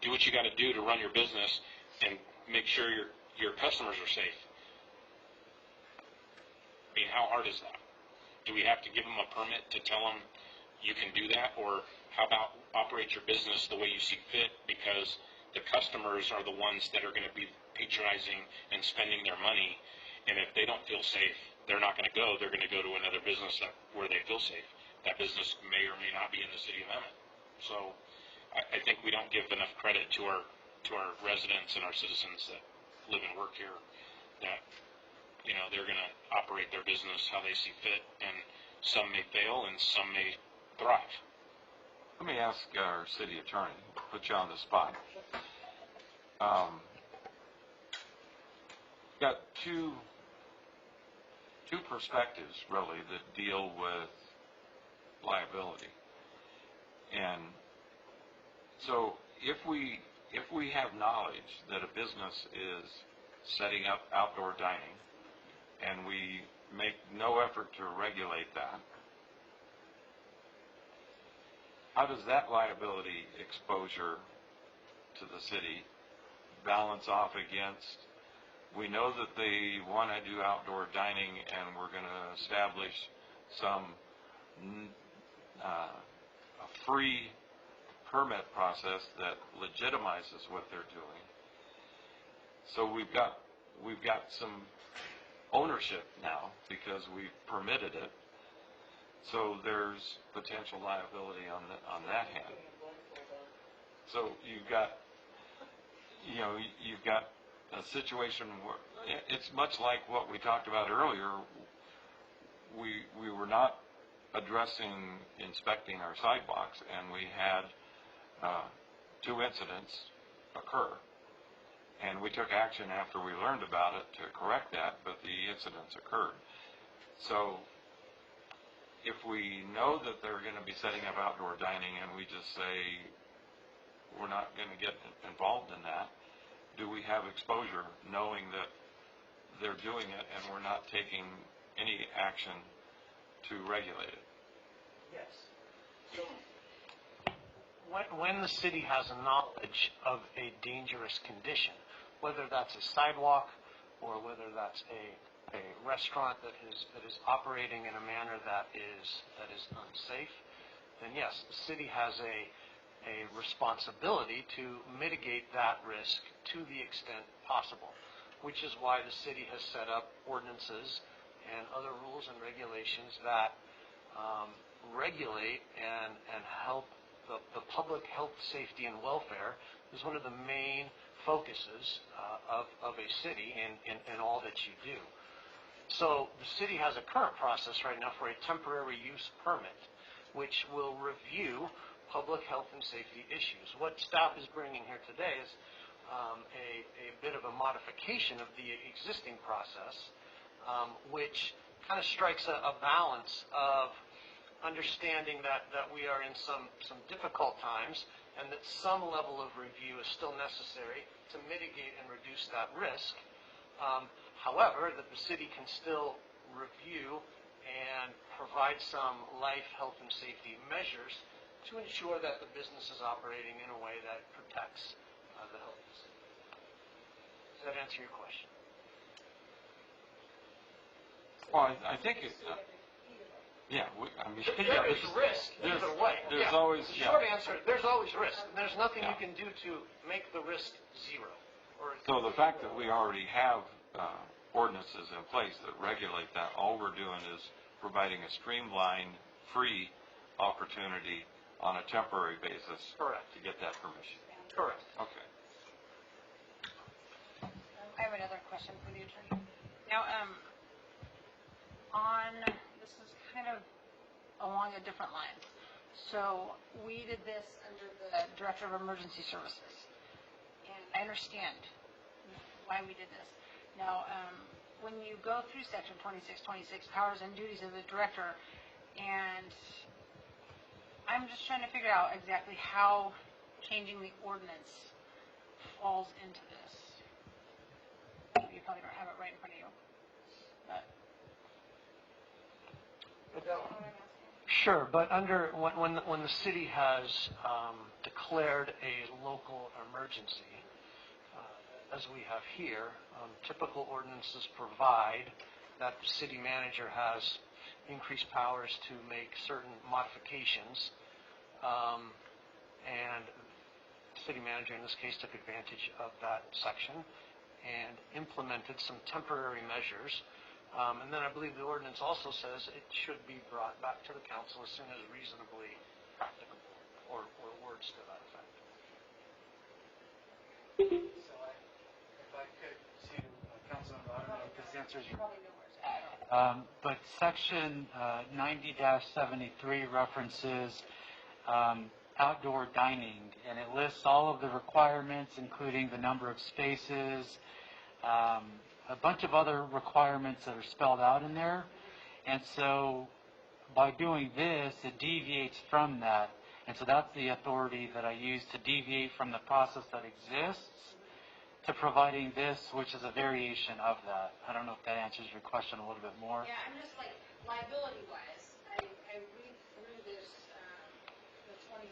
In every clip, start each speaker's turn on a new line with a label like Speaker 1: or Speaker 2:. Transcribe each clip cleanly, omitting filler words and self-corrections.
Speaker 1: do what you got to do to run your business and make sure your customers are safe. I mean, how hard is that? Do we have to give them a permit to tell them you can do that? Or how about operate your business the way you see fit, because the customers are the ones that are going to be patronizing and spending their money, and if they don't feel safe, they're not going to go. They're going to go to another business where they feel safe. That business may or may not be in the city of Emmett. So I think we don't give enough credit to our residents and our citizens that live and work here, that they're going to operate their business how they see fit, and some may fail and some may thrive.
Speaker 2: Let me ask our city attorney, put you on the spot. Got two perspectives really that deal with liability. And so if we have knowledge that a business is setting up outdoor dining and we make no effort to regulate that, how does that liability exposure to the city balance off against, we know that they want to do outdoor dining and we're going to establish some a free permit process that legitimizes what they're doing. So we've got some ownership now because we've permitted it. So there's potential liability on that hand. So you've got a situation where it's much like what we talked about earlier. We were not addressing inspecting our sidewalks, and we had 2 incidents occur, and we took action after we learned about it to correct that, but the incidents occurred. So if we know that they're going to be setting up outdoor dining and we just say we're not going to get involved in that, do we have exposure knowing that they're doing it and we're not taking any action to regulate it?
Speaker 3: Yes. So when the city has knowledge of a dangerous condition, whether that's a sidewalk or whether that's a restaurant that is operating in a manner that is unsafe, then yes, the city has a responsibility to mitigate that risk to the extent possible, which is why the city has set up ordinances and other rules and regulations that regulate and help the public health, safety, and welfare is one of the main focuses of a city in all that you do. So the city has a current process right now for a temporary use permit, which will review public health and safety issues. What staff is bringing here today is a bit of a modification of the existing process, which kind of strikes a balance of understanding that we are in some difficult times and that some level of review is still necessary to mitigate and reduce that risk. However, that the city can still review and provide some life, health, and safety measures to ensure that the business is operating in a way that protects the health of the city. Does that answer your question?
Speaker 2: Well, I think it. Yeah,
Speaker 3: there is risk either way.
Speaker 2: There's always.
Speaker 3: Short answer: there's always risk. There's nothing you can do to make the risk zero.
Speaker 2: So the fact that we already have ordinances in place that regulate that, all we're doing is providing a streamlined, free opportunity on a temporary basis.
Speaker 3: Correct.
Speaker 2: To get that permission.
Speaker 3: Correct.
Speaker 2: Okay.
Speaker 4: I have another question for the attorney. Now, this is kind of along a different line. So we did this under the Director of Emergency Services, and I understand why we did this. Now, when you go through Section 2626, powers and duties of the director, and I'm just trying to figure out exactly how changing the ordinance falls into this. You probably don't have it right in front of you, but
Speaker 3: Sure, but when the city has declared a local emergency, as we have here, typical ordinances provide that the city manager has increased powers to make certain modifications, and the city manager in this case took advantage of that section and implemented some temporary measures. And then I believe the ordinance also says it should be brought back to the council as soon as reasonably practicable, or words to that effect.
Speaker 5: So if I could, to Councilmember, I don't know if this answers your... But section 90-73 references outdoor dining, and it lists all of the requirements, including the number of spaces, a bunch of other requirements that are spelled out in there. And so by doing this, it deviates from that. And so that's the authority that I use to deviate from the process that exists to providing this, which is a variation of that. I don't know if that answers your question a little bit more.
Speaker 4: Yeah, I'm just like, liability-wise, I read through this, the 26-6,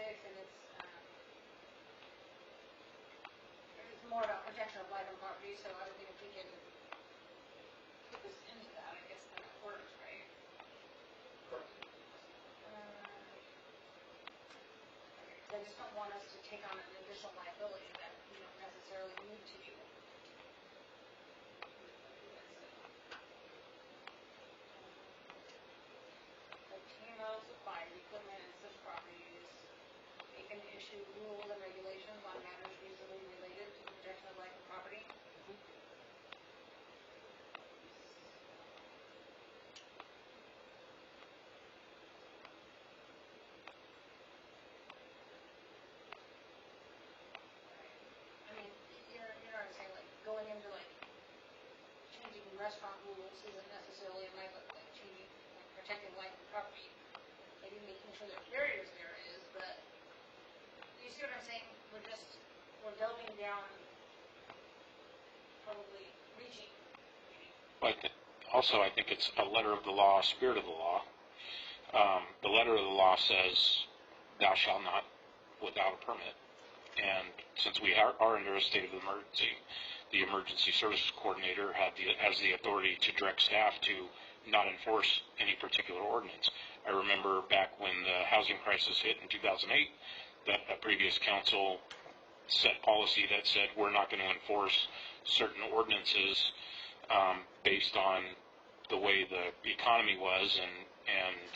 Speaker 4: and it's more about protection of life and property, so I don't think if we can put this into that, I guess then it works, right?
Speaker 5: Correct.
Speaker 4: I just don't want us to take on an additional liability that we don't necessarily need to do. Obtain or supply the equipment and such properties. They can issue rules and regulations on matters reasonably related to the protection of life and property. I mean, you know what I'm saying, like, going into, like, changing restaurant rules isn't necessarily, like changing, like, protecting life and property. Maybe making sure there are barriers there is, but, you see what I'm saying? We're delving down, probably reaching.
Speaker 1: But also, I think it's a letter of the law, spirit of the law. The letter of the law says, "Thou shalt not," without a permit. And since we are under a state of emergency, the emergency services coordinator has the authority to direct staff to not enforce any particular ordinance. I remember back when the housing crisis hit in 2008, that a previous council set policy that said we're not going to enforce certain ordinances based on the way the economy was and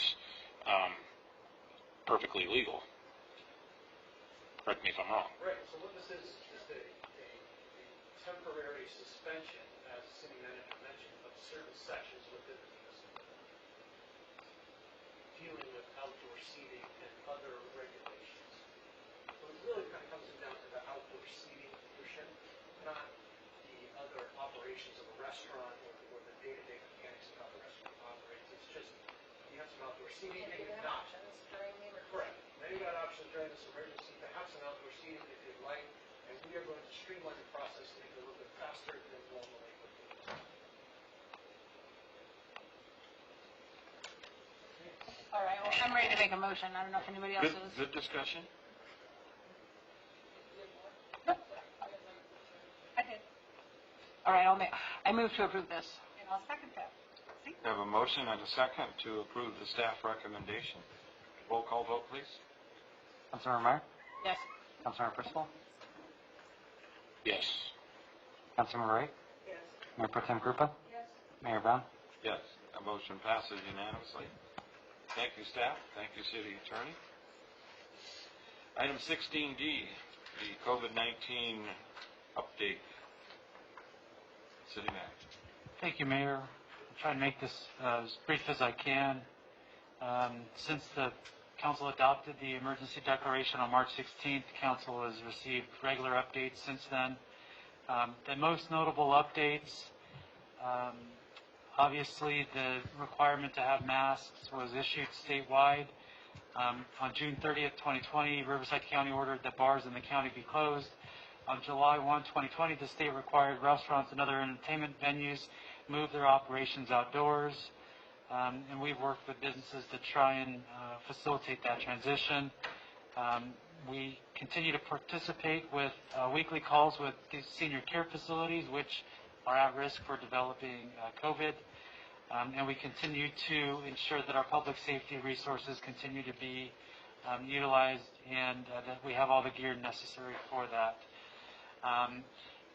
Speaker 1: perfectly legal. Correct me if I'm wrong.
Speaker 6: Right, so what this is just a temporary suspension, as the city manager mentioned, of certain sections within the municipal code dealing with outdoor seating and other regulations. So it really kind of comes down to the outdoor seating portion, not the other operations of a restaurant or the day-to-day mechanics of how the restaurant operates. It's just, you have some outdoor seating and you're not. Correct. Now you got options during this emergency to have some outdoor seating if you'd like, and we are going to streamline the process to make it a little bit faster than normally would be.
Speaker 4: All right, well, I'm ready to make a motion. I don't know if anybody else is.
Speaker 2: Good discussion.
Speaker 4: I did. All right, I move to approve this. And I'll second that. See?
Speaker 2: We have a motion and a second to approve the staff recommendation. Roll call vote, please.
Speaker 5: Councilmember Meyer?
Speaker 4: Yes.
Speaker 5: Councilmember Bristol?
Speaker 1: Yes.
Speaker 5: Councilmember Wright?
Speaker 4: Yes.
Speaker 5: Mayor Pro Tem Krupa?
Speaker 4: Yes.
Speaker 5: Mayor Brown?
Speaker 2: Yes, a motion passes unanimously. Thank you, staff. Thank you, City Attorney. Item 16D, the COVID-19 update. City Manager.
Speaker 5: Thank you, Mayor. I'll try to make this as brief as I can. Since the Council adopted the emergency declaration on March 16th, Council has received regular updates since then. The most notable updates, obviously the requirement to have masks was issued statewide. On June 30th, 2020, Riverside County ordered that bars in the county be closed. On July 1, 2020, the state required restaurants and other entertainment venues move their operations outdoors. and we've worked with businesses to try and facilitate that transition. We continue to participate with weekly calls with these senior care facilities, which are at risk for developing COVID. And we continue to ensure that our public safety resources continue to be utilized and that we have all the gear necessary for that.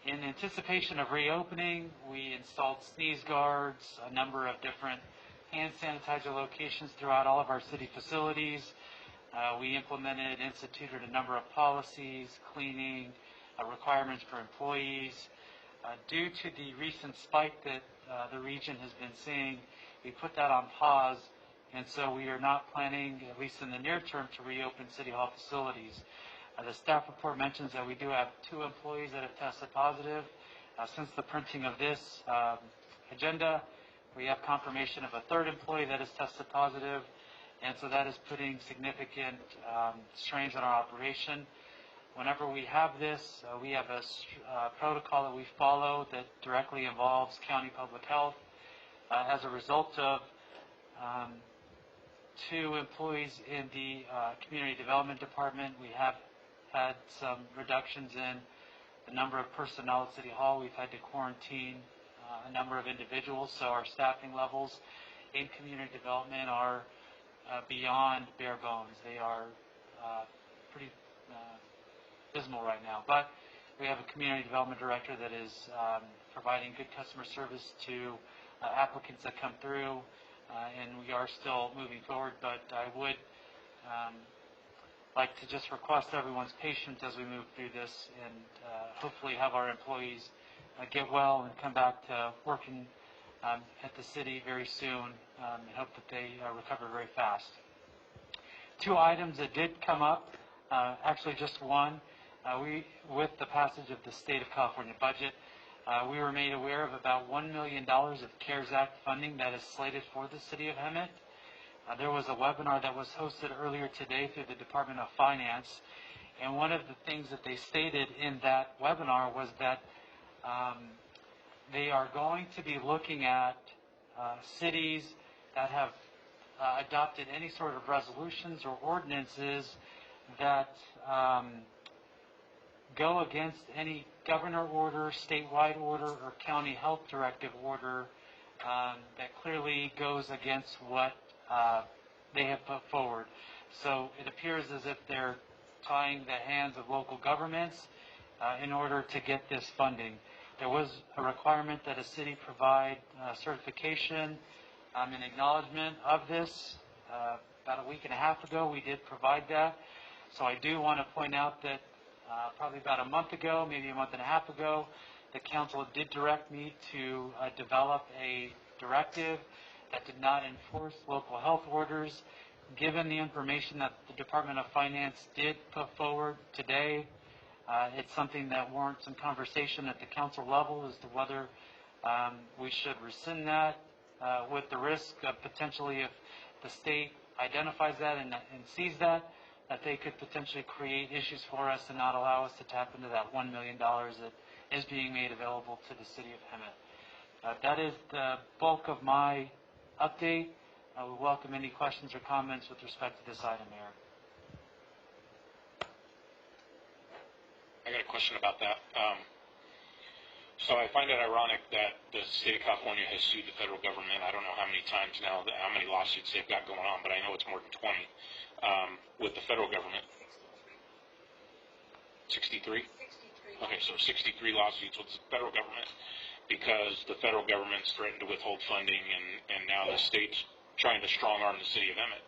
Speaker 5: In anticipation of reopening, we installed sneeze guards, a number of different hand sanitizer locations throughout all of our city facilities. We implemented, instituted a number of policies, cleaning, requirements for employees. Due to the recent spike that the region has been seeing, we put that on pause, and so we are not planning, at least in the near term, to reopen City Hall facilities. The staff report mentions that we do have 2 employees that have tested positive. Since the printing of this agenda, we have confirmation of a 3rd employee that has tested positive, and so that is putting significant strains on our operation. Whenever we have this, we have a protocol that we follow that directly involves county public health. As a result of 2 employees in the community development department, we have had some reductions in the number of personnel at City Hall. We've had to quarantine a number of individuals, so our staffing levels in community development are beyond bare bones. They are pretty dismal right now. But we have a community development director that is providing good customer service to applicants that come through, and we are still moving forward. But I would like to just request everyone's patience as we move through this, and hopefully have our employees get well and come back to working at the city very soon, and hope that they recover very fast. 2 items that did come up, actually just one. With the passage of the State of California budget, we were made aware of about $1 million of CARES Act funding that is slated for the City of Hemet. There was a webinar that was hosted earlier today through the Department of Finance, and one of the things that they stated in that webinar was that they are going to be looking at cities that have adopted any sort of resolutions or ordinances that go against any governor order, statewide order, or county health directive order that clearly goes against what they have put forward. So it appears as if they're tying the hands of local governments in order to get this funding. There was a requirement that a city provide certification and acknowledgement of this. About a week and a half ago, we did provide that. So I do want to point out that probably about a month ago, maybe a month and a half ago, the council did direct me to develop a directive that did not enforce local health orders. Given the information that the Department of Finance did put forward today, it's something that warrants some conversation at the council level as to whether we should rescind that with the risk of potentially, if the state identifies that and sees that they could potentially create issues for us and not allow us to tap into that $1 million that is being made available to the City of Hemet. That is the bulk of my update. I would welcome any questions or comments with respect to this item, Mayor.
Speaker 1: I got a question about that. So I find it ironic that the state of California has sued the federal government. I don't know how many times now, how many lawsuits they've got going on, but I know it's more than 20 with the federal government. 63?
Speaker 4: 63.
Speaker 1: Okay, so 63 lawsuits with the federal government because the federal government's threatened to withhold funding, and now the state's trying to strong arm the city of Emmett.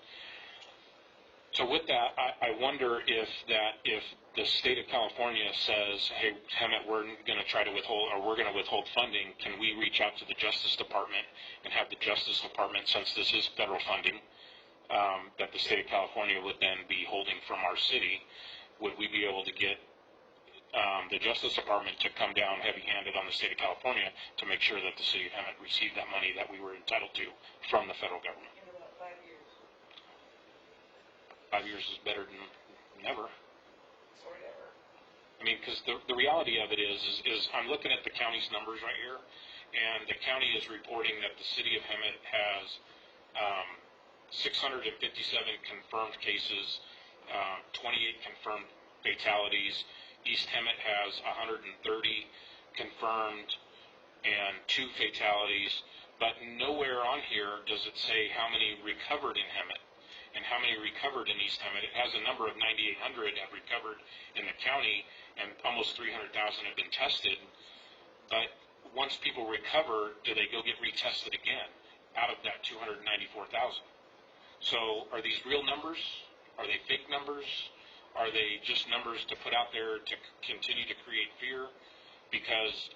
Speaker 1: So with that, I wonder if the state of California says, hey, Hemet, we're going to try to withhold, or we're going to withhold funding, can we reach out to the Justice Department and have the Justice Department, since this is federal funding, that the state of California would then be holding from our city, would we be able to get the Justice Department to come down heavy-handed on the state of California to make sure that the city of Hemet received that money that we were entitled to from the federal government?
Speaker 6: In about 5 years.
Speaker 1: 5 years is better than never.
Speaker 6: Or ever.
Speaker 1: I mean, because the reality of it is I'm looking at the county's numbers right here, and the county is reporting that the city of Hemet has 657 confirmed cases, 28 confirmed fatalities. East Hemet has 130 confirmed and 2 fatalities, but nowhere on here does it say how many recovered in Hemet and how many recovered in East Hemet. It has a number of 9,800 have recovered in the county, and almost 300,000 have been tested. But once people recover, do they go get retested again out of that 294,000? So are these real numbers? Are they fake numbers? Are they just numbers to put out there to continue to create fear? Because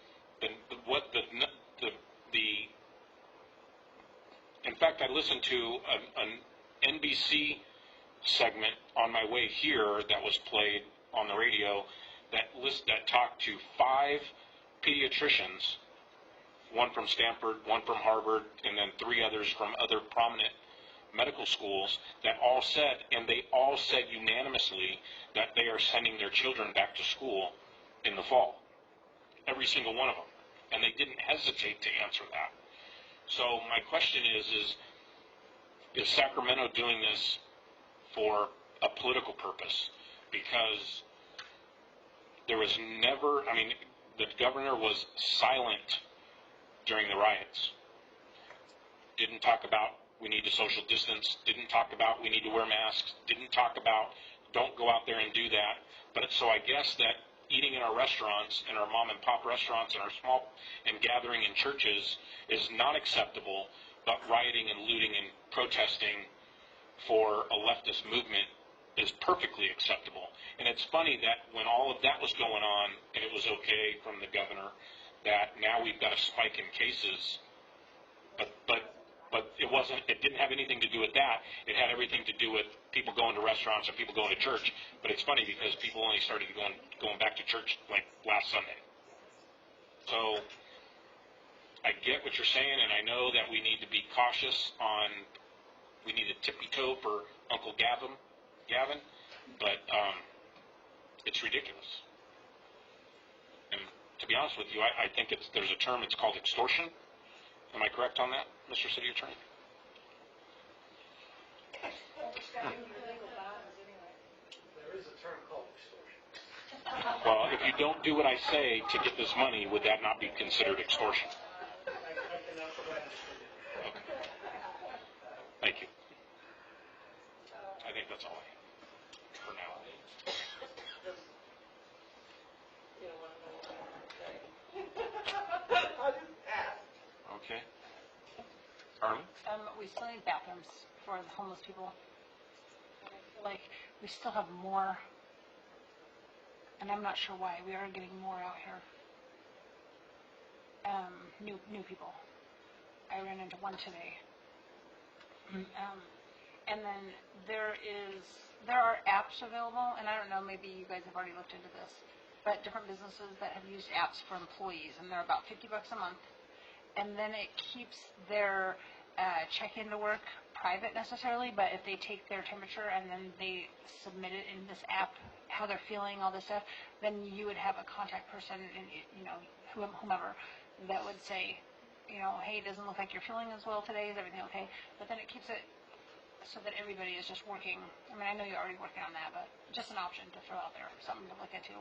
Speaker 1: in fact, I listened to an NBC segment on my way here that was played on the radio that talked to 5 pediatricians, one from Stanford, one from Harvard, and then 3 others from other prominent medical schools that all said, and they all said unanimously, that they are sending their children back to school in the fall. Every single one of them. And they didn't hesitate to answer that. So my question is Sacramento doing this for a political purpose? Because there was never, the governor was silent during the riots. Didn't talk about we need to social distance, didn't talk about we need to wear masks, didn't talk about don't go out there and do that. But so I guess that eating in our restaurants and our mom and pop restaurants and our small and gathering in churches is not acceptable, but rioting and looting and protesting for a leftist movement is perfectly acceptable. And it's funny that when all of that was going on and it was okay from the governor, that now we've got a spike in cases, but it didn't have anything to do with that. It had everything to do with people going to restaurants and people going to church. But it's funny because people only started going back to church like last Sunday. So I get what you're saying, and I know that we need to be cautious we need to tippy-toe for Uncle Gavin, but it's ridiculous. And to be honest with you, I think there's a term, it's called extortion. Am I correct on that, Mr. City Attorney?
Speaker 6: There is a term called extortion.
Speaker 1: Well, if you don't do what I say to get this money, would that not be considered extortion?
Speaker 6: I cannot provide a
Speaker 1: Okay. Thank you. I think that's all I have for now.
Speaker 2: Okay. Arlen?
Speaker 4: We still need bathrooms for the homeless people. And I feel like we still have more, and I'm not sure why, we are getting more out here. New people. I ran into one today. And then there are apps available, and I don't know, maybe you guys have already looked into this, but different businesses that have used apps for employees, and they're about $50 a month. And then it keeps their check-in to work private necessarily, but if they take their temperature and then they submit it in this app, how they're feeling, all this stuff, then you would have a contact person, and whomever, that would say, hey, it doesn't look like you're feeling as well today. Is everything okay? But then it keeps it so that everybody is just working. I know you're already working on that, but just an option to throw out there, something to look at too.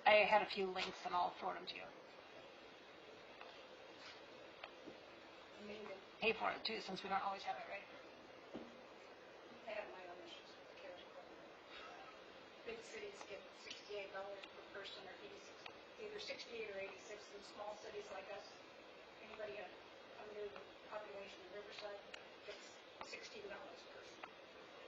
Speaker 4: I had a few links, and I'll forward them to you. Pay for it too, since we don't always have it, right?
Speaker 7: I have my own issues with the CARES program. Big cities get $68 per person, or 86, either 68 or 86. In small cities like us, anybody under the population of Riverside gets $16 per person.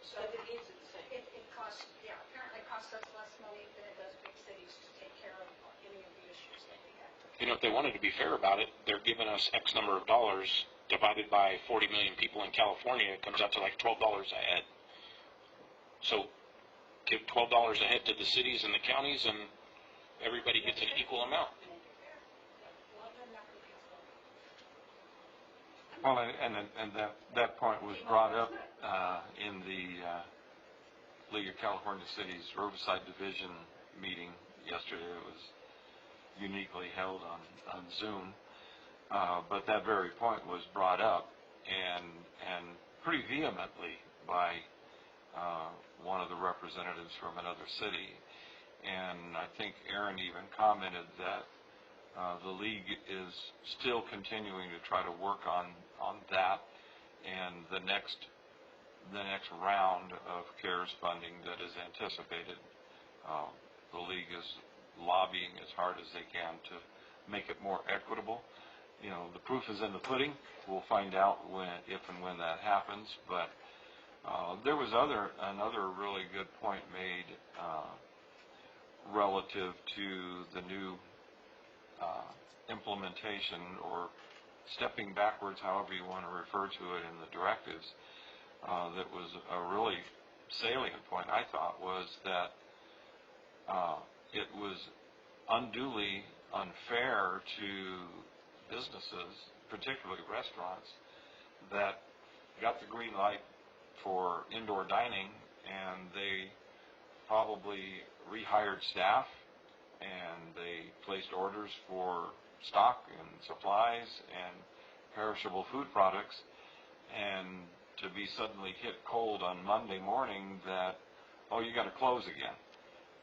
Speaker 7: So the needs are the same. It costs, apparently costs us less money than it does big cities to take care of any of the issues that we have.
Speaker 1: If they wanted to be fair about it, they're giving us X number of dollars divided by 40 million people in California. It comes out to like $12 a head. So give $12 a head to the cities and the counties, and everybody gets an equal amount.
Speaker 2: Well, and that point was brought up in the League of California Cities Riverside Division meeting yesterday. It was uniquely held on Zoom, but that very point was brought up, and pretty vehemently by one of the representatives from another city. And I think Aaron even commented that the league is still continuing to try to work on that, and the next round of CARES funding that is anticipated, the league is lobbying as hard as they can to make it more equitable. You know, the proof is in the pudding. We'll find out if and when that happens. But there was another really good point made relative to the new implementation, or stepping backwards, however you want to refer to it, in the directives. That was a really salient point, I thought, was that it was unduly unfair to businesses, particularly restaurants, that got the green light for indoor dining, and they probably rehired staff, and they placed orders for stock and supplies and perishable food products, and to be suddenly hit cold on Monday morning that, oh, you got to close again.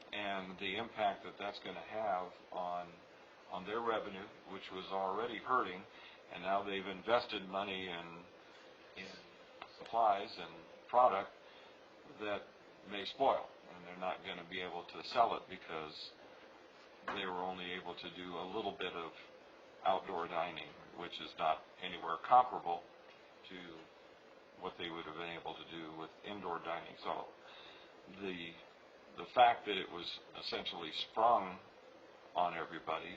Speaker 2: And the impact that that's going to have on their revenue, which was already hurting, and now they've invested money in supplies and product that may spoil, and they're not going to be able to sell it because they were only able to do a little bit of outdoor dining, which is not anywhere comparable to what they would have been able to do with indoor dining. So the fact that it was essentially sprung on everybody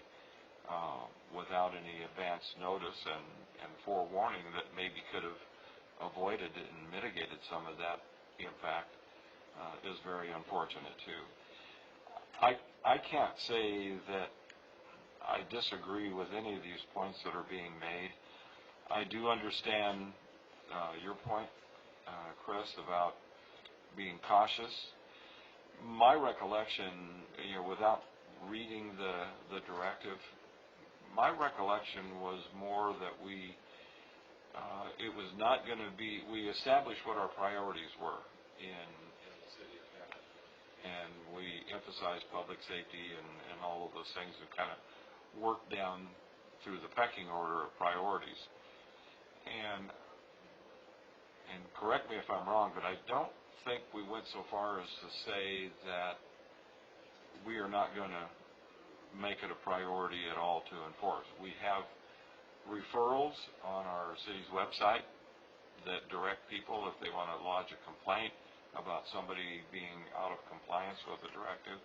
Speaker 2: without any advance notice and forewarning that maybe could have avoided and mitigated some of that impact is very unfortunate too. I can't say that I disagree with any of these points that are being made. I do understand your point, Chris, about being cautious. My recollection, without reading the directive, my recollection was more that it was not going to be, we established what our priorities were in the city of Hammond, and we emphasized public safety and all of those things, and kind of worked down through the pecking order of priorities. And correct me if I'm wrong, but I don't think we went so far as to say that we are not going to make it a priority at all to enforce. We have referrals on our city's website that direct people if they want to lodge a complaint about somebody being out of compliance with the directive.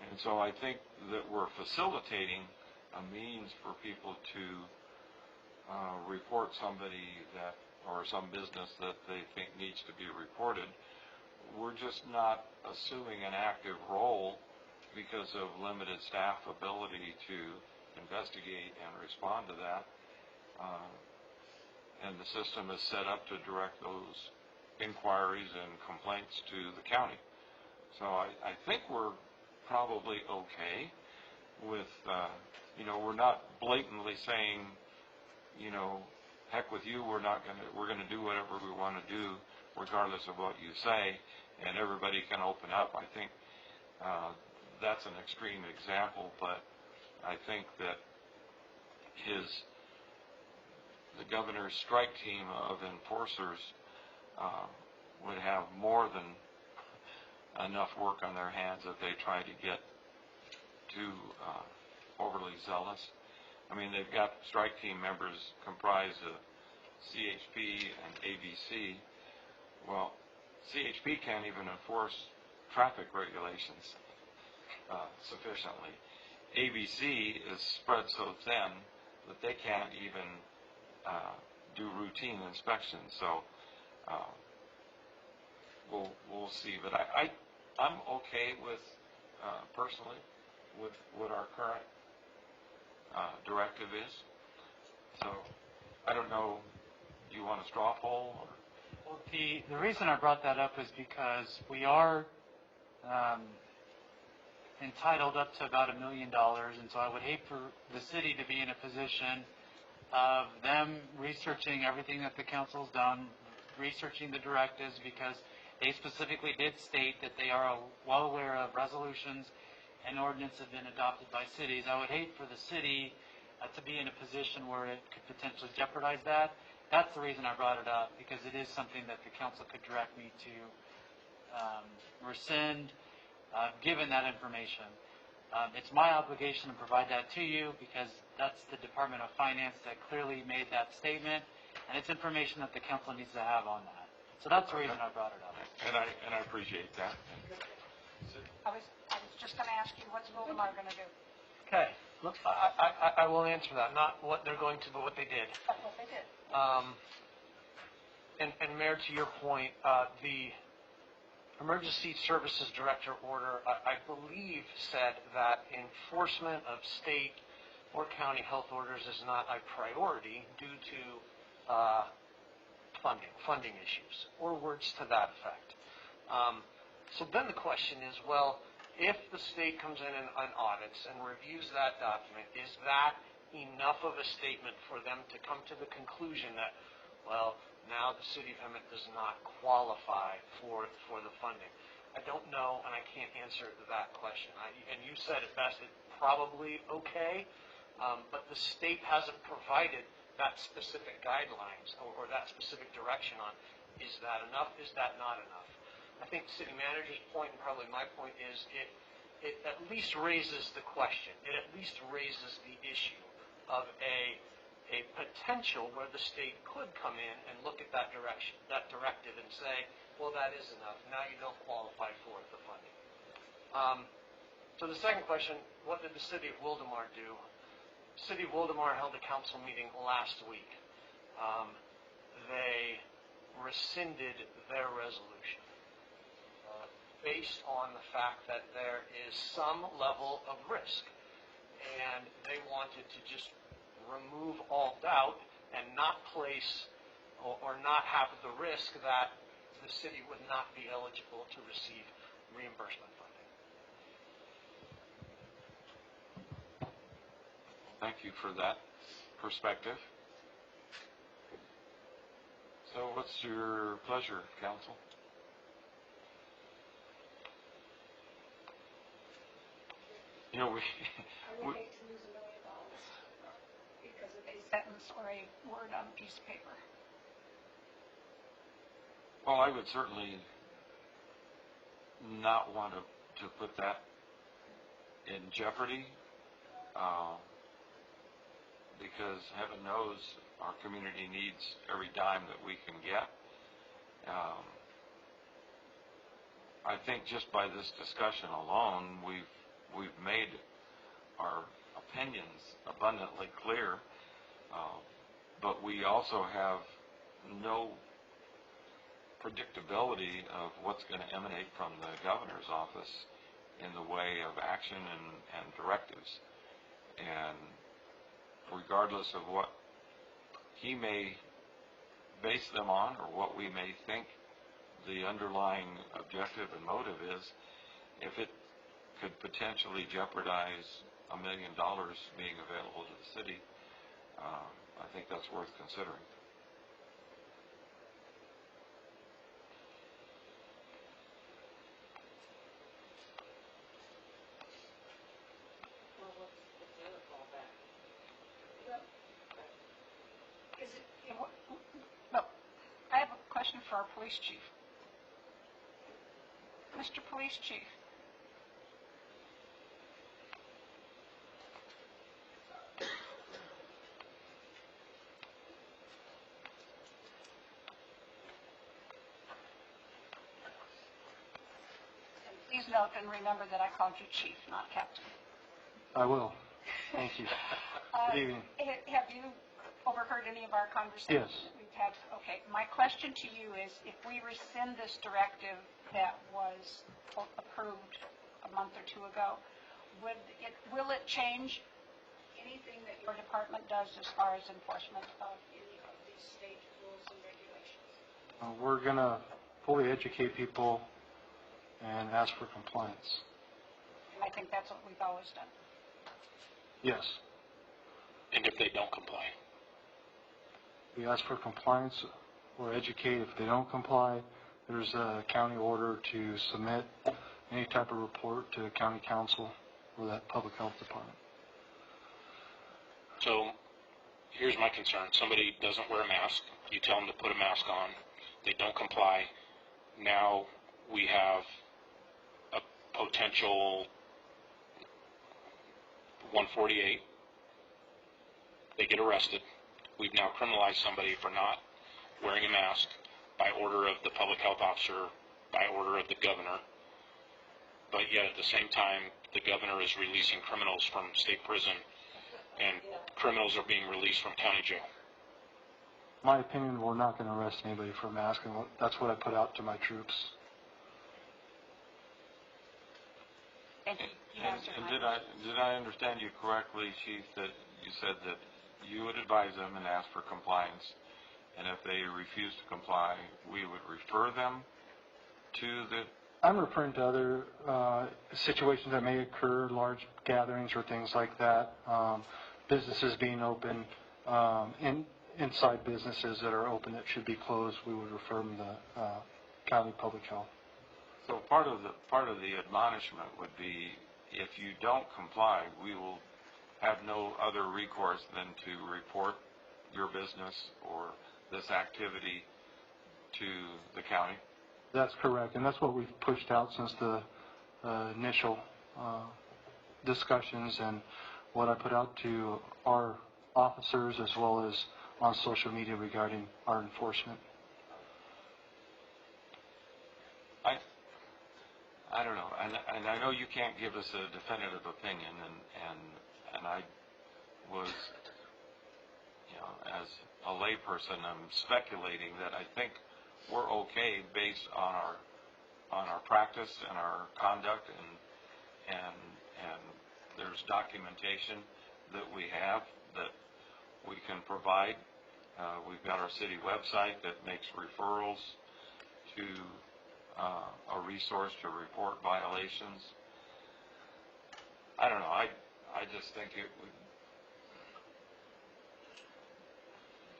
Speaker 2: And so I think that we're facilitating a means for people to report somebody that, or some business that they think needs to be reported. We're just not assuming an active role because of limited staff ability to investigate and respond to that. And the system is set up to direct those inquiries and complaints to the county. So I think we're probably okay with, we're not blatantly saying, heck with you, we're going to do whatever we want to do regardless of what you say, and everybody can open up. I think that's an extreme example, but I think that the governor's strike team of enforcers would have more than enough work on their hands if they try to get too overly zealous. I mean, they've got strike team members comprised of CHP and ABC. Well, CHP can't even enforce traffic regulations sufficiently. ABC is spread so thin that they can't even do routine inspections. So we'll see. But I'm okay with, personally, with what our current directive is. So I don't know, do you want a straw poll? Or?
Speaker 5: Well, the reason I brought that up is because we are entitled up to about $1 million, and so I would hate for the city to be in a position of them researching everything that the council's done, researching the directives because they specifically did state that they are well aware of resolutions and ordinance have been adopted by cities. I would hate for the city to be in a position where it could potentially jeopardize that. That's the reason I brought it up, because it is something that the council could direct me to rescind, given that information. It's my obligation to provide that to you because that's the Department of Finance that clearly made that statement, and it's information that the council needs to have on that. So that's the reason I brought it up.
Speaker 2: And I appreciate that.
Speaker 7: I was just gonna ask you, what's Voldemar gonna do?
Speaker 3: Okay, look, I will answer that, not what they're going to, but what they did.
Speaker 7: That's what they did.
Speaker 3: And Mayor, to your point, the Emergency Services Director order, I believe, said that enforcement of state or county health orders is not a priority due to funding issues, or words to that effect. So then the question is, well, if the state comes in and audits and reviews that document, is that enough of a statement for them to come to the conclusion that, well, now the city of Emmett does not qualify for the funding? I don't know, and I can't answer that question. And you said it best, it's probably okay, but the state hasn't provided that specific guidelines or that specific direction on, is that enough, is that not enough? I think the city manager's point, and probably my point, is it at least raises the question. It at least raises the issue of a potential where the state could come in and look at that directive and say, well, that is enough. Now you don't qualify for the funding. So the second question, what did the city of Wildemar do? The city of Wildemar held a council meeting last week. They rescinded their resolution based on the fact that there is some level of risk, and they wanted to just remove all doubt and not place or not have the risk that the city would not be eligible to receive reimbursement funding.
Speaker 2: Thank you for that perspective. So what's your pleasure, council? You know,
Speaker 7: I would hate to lose $1 million because of a sentence or a word on a piece of paper.
Speaker 2: well, I would certainly not want to put that in jeopardy, because heaven knows our community needs every dime that we can get. I think just by this discussion alone, we've made our opinions abundantly clear, but we also have no predictability of what's going to emanate from the governor's office in the way of action and directives. And regardless of what he may base them on or what we may think the underlying objective and motive is, if it could potentially jeopardize $1 million being available to the city, I think that's worth considering.
Speaker 7: Well, what's the other fallback? Is it, well, I have a question for our police chief. Mr. Police Chief. And please note and remember that I called you chief, not captain.
Speaker 8: I will. Thank you. Good evening.
Speaker 7: Have you overheard any of our conversations?
Speaker 8: Yes.
Speaker 7: that we've had? Okay. My question to you is, if we rescind this directive that was approved a month or two ago, will it change anything that your department does as far as enforcement of any of these state rules and regulations?
Speaker 8: We're going to fully educate people and ask for compliance.
Speaker 7: And I think that's what we've always done.
Speaker 8: Yes.
Speaker 1: And if they don't comply?
Speaker 8: We ask for compliance or educate. If they don't comply, there's a county order to submit any type of report to county council or that public health department.
Speaker 1: So here's my concern. Somebody doesn't wear a mask. You tell them to put a mask on. They don't comply. Now we have a potential 148. They get arrested. We've now criminalized somebody for not wearing a mask by order of the public health officer, by order of the governor. But yet at the same time, the governor is releasing criminals from state prison, and criminals are being released from county jail.
Speaker 8: My opinion, we're not going to arrest anybody for a mask, and that's what I put out to my troops.
Speaker 4: Thank you. You answered
Speaker 2: And
Speaker 4: my
Speaker 2: did I understand you correctly, Chief, that you said that you would advise them and ask for compliance, and if they refuse to comply, we would refer them to the...
Speaker 8: I'm referring to other situations that may occur, large gatherings or things like that, businesses being open, inside businesses that are open that should be closed. We would refer them to county public health.
Speaker 2: So part of the admonishment would be, if you don't comply, we will have no other recourse than to report your business or this activity to the county.
Speaker 8: That's correct, and that's what we've pushed out since the initial discussions, and what I put out to our officers as well as on social media regarding our enforcement.
Speaker 2: I don't know, and I know you can't give us a definitive opinion, and I was, as a layperson, I'm speculating that I think we're okay based on our practice and our conduct, and there's documentation that we have that we can provide. We've got our city website that makes referrals to a resource to report violations. I don't know. I just think it would.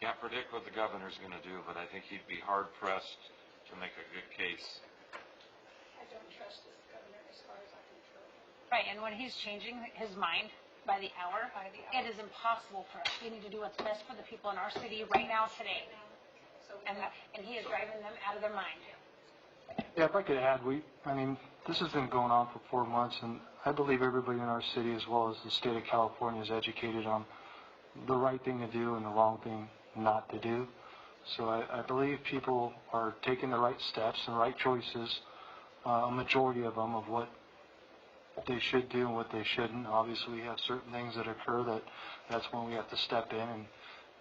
Speaker 2: Can't predict what the governor's going to do, but I think he'd be hard pressed to make a good case.
Speaker 7: I don't trust this governor as far as I can throw him.
Speaker 4: Right, and when he's changing his mind by the hour, it is impossible for us. We need to do what's best for the people in our city right now, today. And he is driving them out of their mind.
Speaker 8: Yeah, if I could add, this has been going on for 4 months, and I believe everybody in our city as well as the state of California is educated on the right thing to do and the wrong thing not to do. So I believe people are taking the right steps and right choices, a majority of them, of what they should do and what they shouldn't. Obviously, we have certain things that occur that's when we have to step in and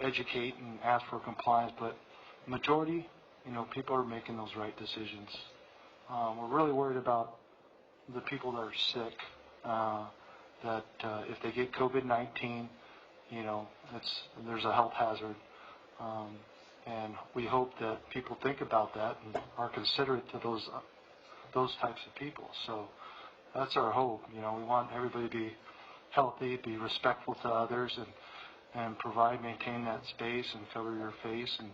Speaker 8: educate and ask for compliance, but majority, people are making those right decisions. We're really worried about the people that are sick, that if they get COVID-19, there's a health hazard. And we hope that people think about that and are considerate to those types of people. So that's our hope. We want everybody to be healthy, be respectful to others, and maintain that space and cover your face, and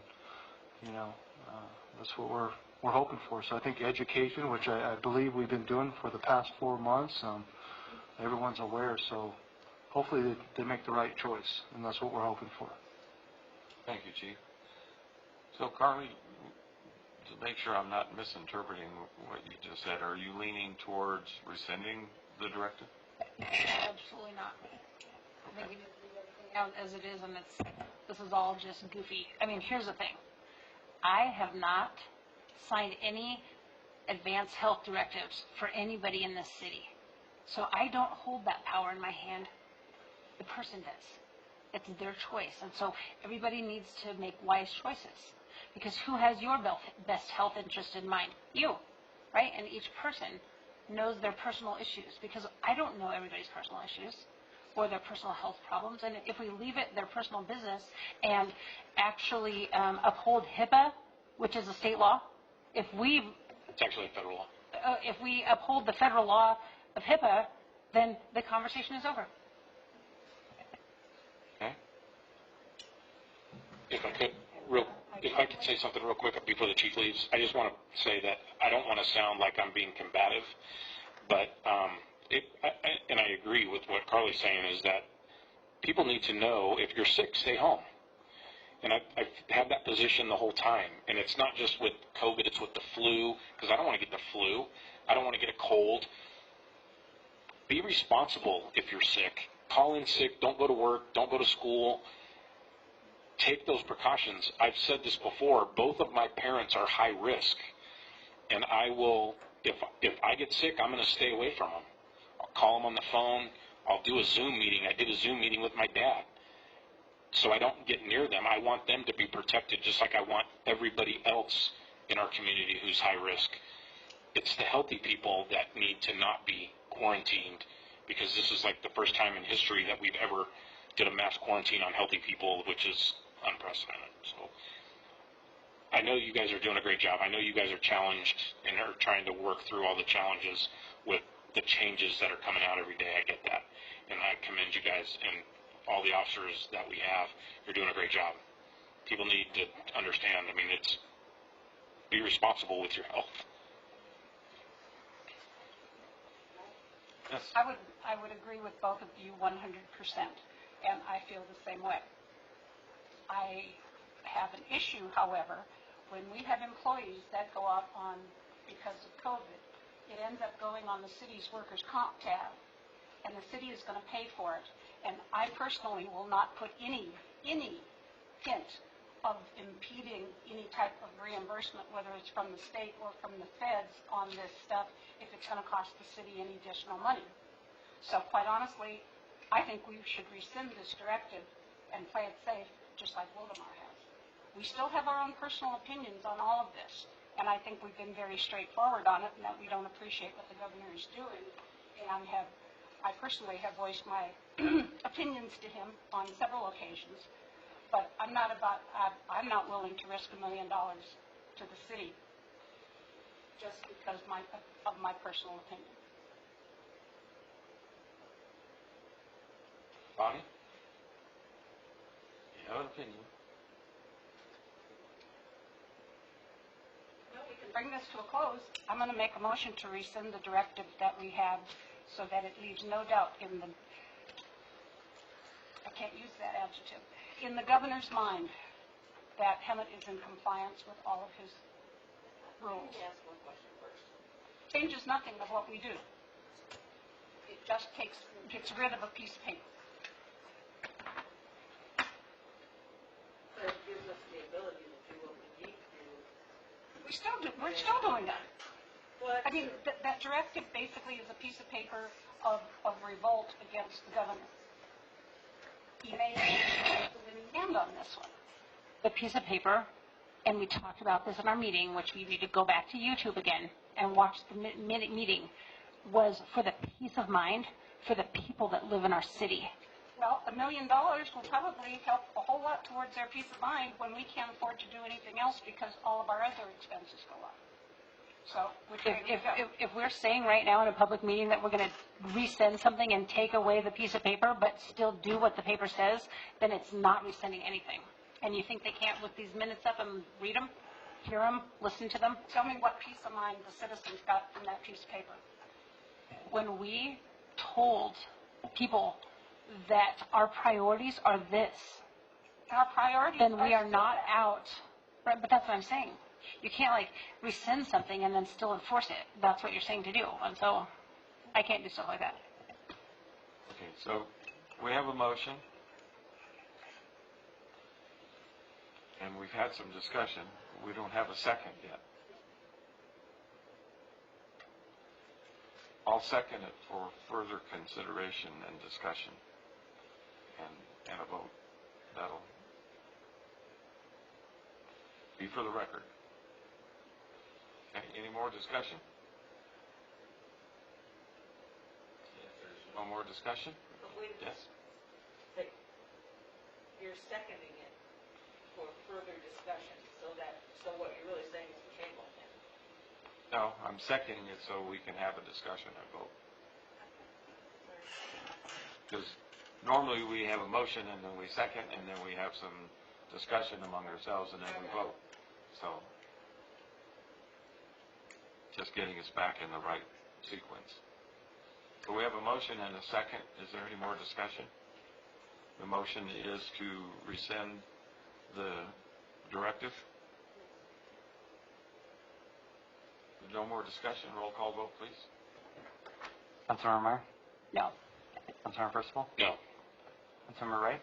Speaker 8: that's what we're hoping for. So I think education, which I believe we've been doing for the past 4 months, everyone's aware. So hopefully they make the right choice, and that's what we're hoping for.
Speaker 2: Thank you, Chief. So, Carly, to make sure I'm not misinterpreting what you just said, are you leaning towards rescinding the directive?
Speaker 4: Absolutely not. I think we need to leave everything out as it is, and this is all just goofy. Here's the thing. I have not signed any advanced health directives for anybody in this city. So I don't hold that power in my hand. The person does. It's their choice. And so everybody needs to make wise choices. Because who has your best health interest in mind? You, right? And each person knows their personal issues. Because I don't know everybody's personal issues or their personal health problems. And if we leave it their personal business and actually uphold HIPAA, which is a state law, it's
Speaker 1: actually a federal law.
Speaker 4: If we uphold the federal law of HIPAA, then the conversation is over.
Speaker 2: Okay.
Speaker 1: If I could, real If I could say something real quick before the chief leaves, I just want to say that I don't want to sound like I'm being combative, but and I agree with what Carly's saying, is that people need to know if you're sick, stay home. And I've had that position the whole time. And it's not just with COVID, it's with the flu, because I don't want to get the flu. I don't want to get a cold. Be responsible if you're sick. Call in sick, don't go to work, don't go to school. Take those precautions. I've said this before, both of my parents are high risk. And I will, if I get sick, I'm going to stay away from them. I'll call them on the phone. I'll do a Zoom meeting. I did a Zoom meeting with my dad. So I don't get near them. I want them to be protected just like I want everybody else in our community who's high risk. It's the healthy people that need to not be quarantined, because this is like the first time in history that we've ever did a mass quarantine on healthy people, which is unprecedented. So I know you guys are doing a great job. I know you guys are challenged and are trying to work through all the challenges with the changes that are coming out every day. I get that. And I commend you guys and all the officers that we have. You're doing a great job. People need to understand, I mean, it's be responsible with your health.
Speaker 2: Yes.
Speaker 7: I would agree with both of you 100%, and I feel the same way. I have an issue, however, when we have employees that go out on, because of COVID, it ends up going on the city's workers' comp tab, and the city is going to pay for it. And I personally will not put any hint of impeding any type of reimbursement, whether it's from the state or from the feds, on this stuff, if it's going to cost the city any additional money. So quite honestly, I think we should rescind this directive and play it safe, just like Wildemar has. We still have our own personal opinions on all of this, and I think we've been very straightforward on it, and that we don't appreciate what the governor is doing. And I personally have voiced my opinions to him on several occasions, but I'm not willing to risk $1 million to the city just because of my personal opinion.
Speaker 2: Bonnie? You have an opinion?
Speaker 7: Well, we can bring this to a close. I'm going to make a motion to rescind the directive that we have, so that it leaves no doubt in the, I can't use that adjective, in the governor's mind that Hemet is in compliance with all of his rules.
Speaker 9: Let me ask one question first.
Speaker 7: Changes nothing of what we do. It just gets rid of a piece of paper.
Speaker 9: But it gives us the ability to do what we need to do.
Speaker 7: We're still doing that.
Speaker 9: But
Speaker 7: I mean, that directive basically is a piece of paper of revolt against the governor. He may have the winning hand on this one. The piece of paper, and we talked about this in our meeting, which we need to go back to YouTube again and watch the meeting, was for the peace of mind for the people that live in our city. Well, $1 million will probably help a whole lot towards their peace of mind when we can't afford to do anything else because all of our other expenses go up. So, if we're saying right now in a public meeting that we're going to resend something and take away the piece of paper but still do what the paper says, then it's not resending anything. And you think they can't look these minutes up and read them, hear them, listen to them? Tell me what peace of mind the citizens got from that piece of paper. When we told people that our priorities are this, our priorities, then we are not out. Right, but that's what I'm saying. You can't rescind something and then still enforce it. That's what you're saying to do. And so I can't do stuff like that.
Speaker 2: Okay, so we have a motion. And we've had some discussion. We don't have a second yet. I'll second it for further consideration and discussion and a vote. That'll be for the record. Any more discussion? If there's no more discussion?
Speaker 9: But wait a minute.
Speaker 2: Yes?
Speaker 9: But you're seconding it for further discussion, so what you're really saying is the table it.
Speaker 2: No, I'm seconding it so we can have a discussion and vote. Because normally we have a motion and then we second and then we have some discussion among ourselves, and then we vote. So, just getting us back in the right sequence. So we have a motion and a second. Is there any more discussion? The motion is to rescind the directive. No more discussion. Roll call vote, please.
Speaker 10: Councilmember Meyer?
Speaker 4: No.
Speaker 10: Councilmember Percival?
Speaker 1: No.
Speaker 10: Councilmember Wright?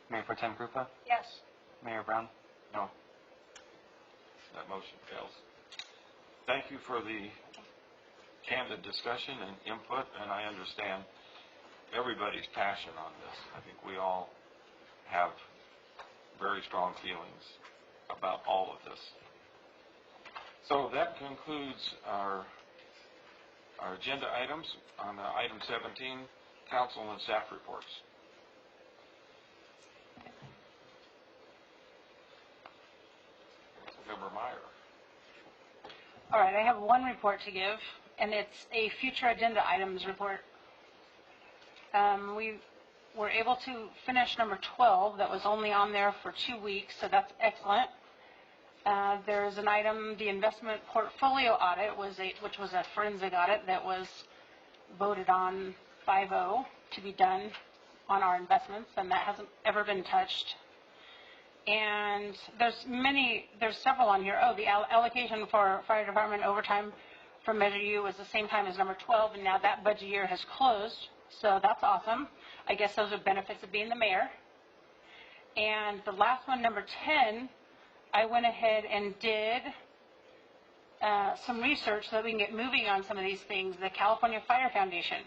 Speaker 10: Mayor Pro Tem Krupa?
Speaker 4: Yes.
Speaker 10: Mayor Brown?
Speaker 2: No. That motion fails. Thank you for the candid discussion and input, and I understand everybody's passion on this. I think we all have very strong feelings about all of this. So that concludes our agenda items. On item 17, council and staff reports. Councilmember Meyer.
Speaker 4: All right, I have one report to give, and it's a future agenda items report. We were able to finish number 12 that was only on there for 2 weeks, so that's excellent. There's an item, the investment portfolio audit, which was a forensic audit that was voted on 5-0 to be done on our investments, and that hasn't ever been touched. And there's several on here. Oh, the allocation for fire department overtime from Measure U was the same time as number 12, and now that budget year has closed, so that's awesome. I guess those are benefits of being the mayor. And the last one, number 10, I went ahead and did some research so that we can get moving on some of these things, the California Fire Foundation,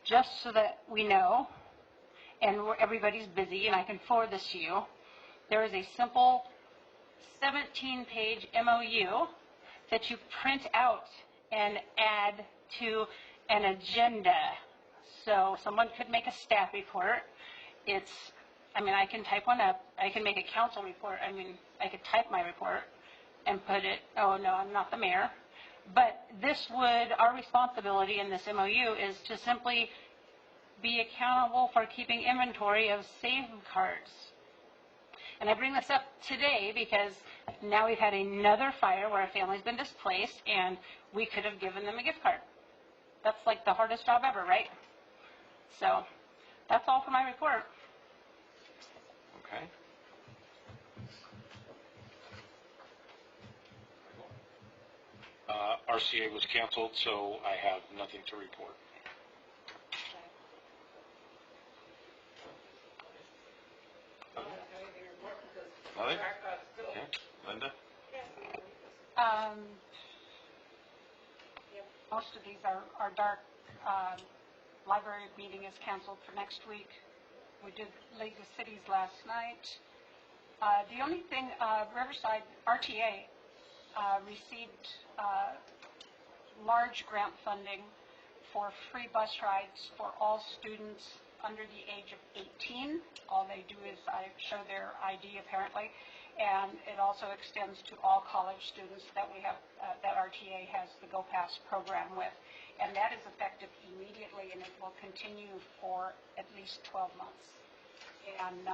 Speaker 4: just so that we know, and everybody's busy, and I can forward this to you. There is a simple 17-page MOU that you print out and add to an agenda. So someone could make a staff report. I can type one up. I can make a council report. I could type my report and put it, oh no, I'm not the mayor. But our responsibility in this MOU is to simply be accountable for keeping inventory of safeguards. And I bring this up today because now we've had another fire where a family's been displaced, and we could have given them a gift card. That's like the hardest job ever, right? So that's all for my report.
Speaker 2: Okay.
Speaker 1: RCA was canceled, so I have nothing to report.
Speaker 2: Nothing? Okay. Linda?
Speaker 4: Most of these are dark. Library meeting is canceled for next week. We did League of Cities last night. The only thing, Riverside RTA received large grant funding for free bus rides for all students under the age of 18. All they do is show their ID apparently, and it also extends to all college students that we have, that RTA has the Go Pass program with. And that is effective immediately, and it will continue for at least 12 months. And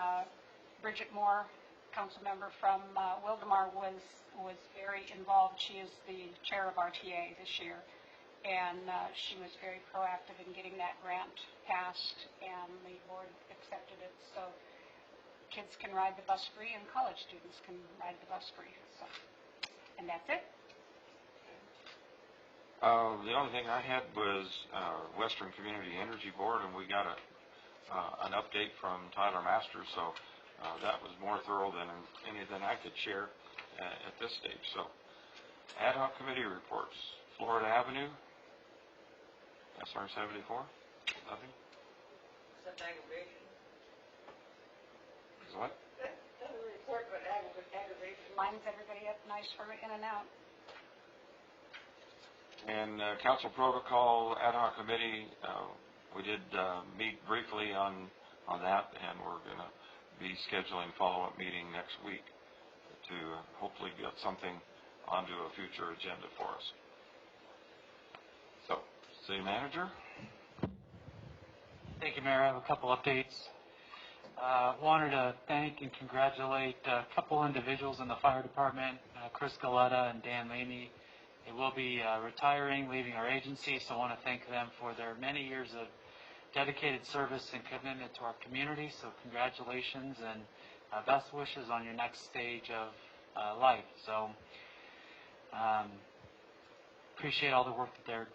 Speaker 4: Bridget Moore, council member from Wildemar, was very involved. She is the chair of RTA this year, and she was very proactive in getting that grant passed, and the board accepted it. So kids can ride the bus free, and college students can ride the bus free. So, and that's it.
Speaker 2: The only thing I had was Western Community Energy Board, and we got an update from Tyler Masters, so that was more thorough than anything I could share at this stage. So, Ad-Hoc committee reports. Florida Avenue, SR 74, nothing.
Speaker 9: Except aggravation.
Speaker 2: Is what?
Speaker 9: Doesn't report, but aggravation.
Speaker 4: Lines everybody up nice for in and out.
Speaker 2: And council protocol ad hoc committee, we did meet briefly on that, and we're going to be scheduling follow-up meeting next week to hopefully get something onto a future agenda for us. So, city manager.
Speaker 5: Thank you, Mayor. I have a couple updates. wanted to thank and congratulate a couple individuals in the fire department, Chris Galetta and Dan Lamey. They will be retiring, leaving our agency, so I want to thank them for their many years of dedicated service and commitment to our community. So congratulations and best wishes on your next stage of life. So appreciate all the work that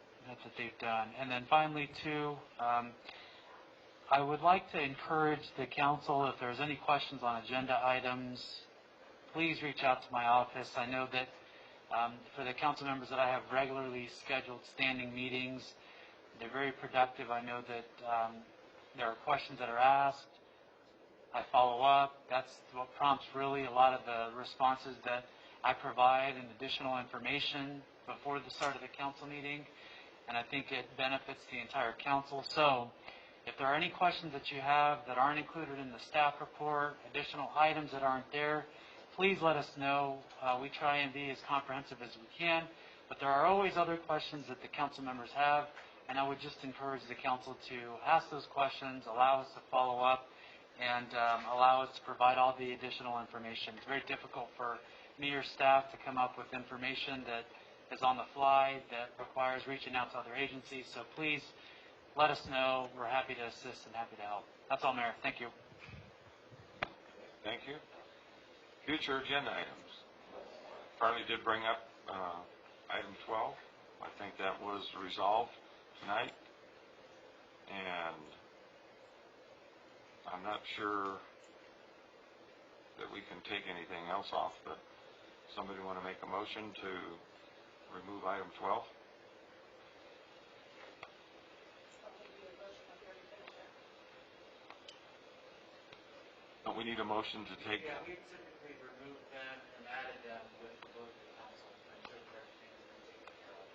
Speaker 5: they've done. And then finally, too, I would like to encourage the council, if there's any questions on agenda items, please reach out to my office. I know that for the council members that I have regularly scheduled standing meetings, they're very productive. I know that there are questions that are asked. I follow up. That's what prompts really a lot of the responses that I provide and additional information before the start of the council meeting. And I think it benefits the entire council. So if there are any questions that you have that aren't included in the staff report, additional items that aren't there, please let us know. We try and be as comprehensive as we can, but there are always other questions that the council members have, and I would just encourage the council to ask those questions, allow us to follow up, and allow us to provide all the additional information. It's very difficult for me or staff to come up with information that is on the fly, that requires reaching out to other agencies, so please let us know. We're happy to assist and happy to help. That's all, Mayor. Thank you.
Speaker 2: Thank you. Future agenda items. Farley did bring up item 12. I think that was resolved tonight. And I'm not sure that we can take anything else off, but somebody want to make a motion to remove item 12? Don't we need a motion to take?
Speaker 5: Yeah, we typically remove them and added them with the vote of the council. I'm sure that everything has been taken care of.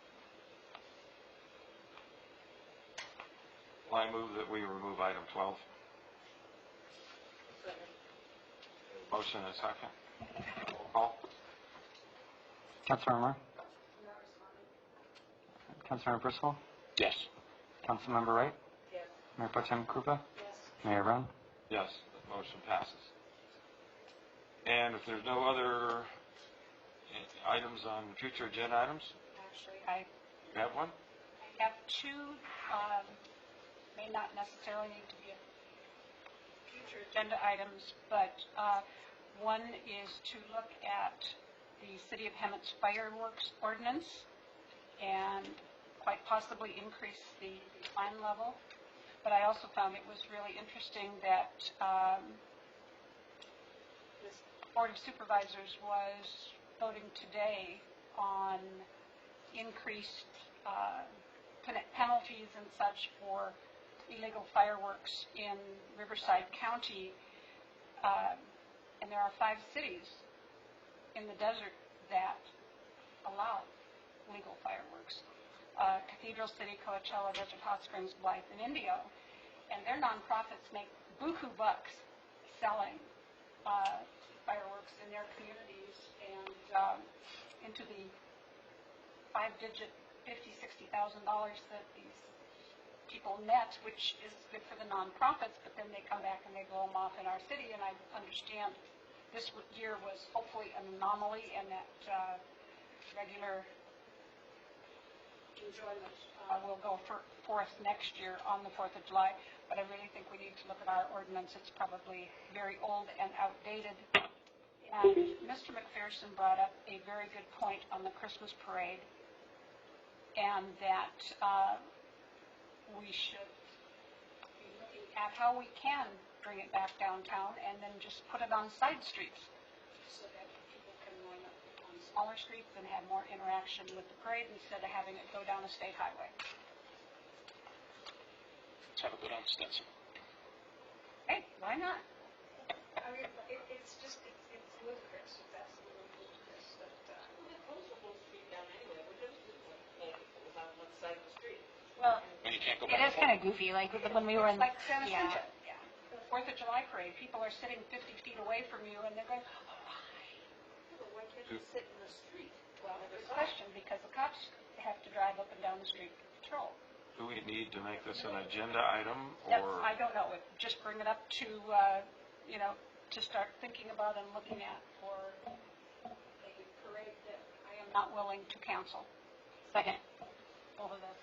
Speaker 2: Well, I move that we remove item 12. Motion and a second. Roll call.
Speaker 10: Councilmember Moore? Councilmember Bristol?
Speaker 1: Yes.
Speaker 10: Councilmember Wright?
Speaker 9: Yes.
Speaker 10: Mayor Pro Tem Krupa?
Speaker 7: Yes.
Speaker 10: Mayor Brown?
Speaker 2: Yes, the motion passes. And if there's no other items on future agenda items,
Speaker 4: Actually, I
Speaker 2: you have one?
Speaker 4: have two, may not necessarily need to be future agenda items, but one is to look at the City of Hemet's fireworks ordinance and quite possibly increase the fine level. But I also found it was really interesting that this Board of Supervisors was voting today on increased penalties and such for illegal fireworks in Riverside County. And there are 5 cities in the desert that allow legal fireworks. Cathedral City, Coachella, Desert Hot Springs, Blythe, and Indio. And their nonprofits make buku bucks selling fireworks in their communities and into the 5-digit $50,000, $60,000 that these people net, which is good for the nonprofits, but then they come back and they blow them off in our city. And I understand this year was hopefully an anomaly and that regular enjoyment will go forth next year on the 4th of July. But I really think we need to look at our ordinance. It's probably very old and outdated. And Mr. McPherson brought up a very good point on the Christmas parade, and that we should be looking at how we can bring it back downtown and then just put it on side streets so that people can line up on smaller streets and have more interaction with the parade instead of having it go down a state highway.
Speaker 1: Let's have a good on Stetson.
Speaker 4: Hey, why not?
Speaker 7: I mean, it's just, it's ludicrous. It's absolutely ludicrous. But,
Speaker 9: Well, the post will go straight down anyway. We just did like it was on one side of the street.
Speaker 4: Well,
Speaker 1: And you can't go
Speaker 4: it
Speaker 1: back
Speaker 4: is kind of goofy, like when we were in,
Speaker 7: like San
Speaker 4: yeah,
Speaker 7: Jacinto.
Speaker 4: yeah. The 4th of July parade, people are sitting 50 feet away from you and they're going,
Speaker 9: But why can't you sit in the street?
Speaker 4: well, good question, because the cops have to drive up and down the street for patrol.
Speaker 2: Do we need to make this an agenda item,
Speaker 4: That's,
Speaker 2: or?
Speaker 4: I don't know, just bring it up to
Speaker 7: to start thinking about and looking at for a parade that I am not willing to cancel.
Speaker 4: Second.
Speaker 7: Both of those.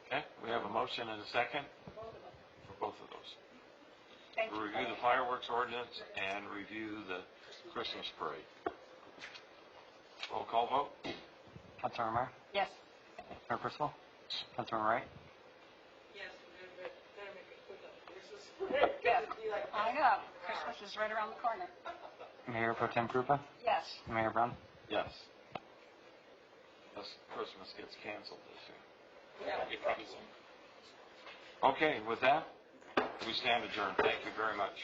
Speaker 2: Okay, we have a motion and a second for both of those.
Speaker 7: Thank
Speaker 2: To
Speaker 7: you.
Speaker 2: review the fireworks ordinance and review the Christmas parade. Roll call vote?
Speaker 10: Councilmember Meyer,
Speaker 4: Yes.
Speaker 10: Councilmember Percival, Councilmember Wright,
Speaker 9: Yes, we're gonna make it quick on Christmas parade.
Speaker 7: Yes.
Speaker 9: It'd be like
Speaker 7: I know, Christmas is right around the corner.
Speaker 10: Mayor Pro Tem Krupa,
Speaker 7: Yes.
Speaker 10: Mayor Brown.
Speaker 2: Yes. Unless Christmas gets canceled this year.
Speaker 1: It probably will.
Speaker 2: Okay, with that, we stand adjourned. Thank you very much.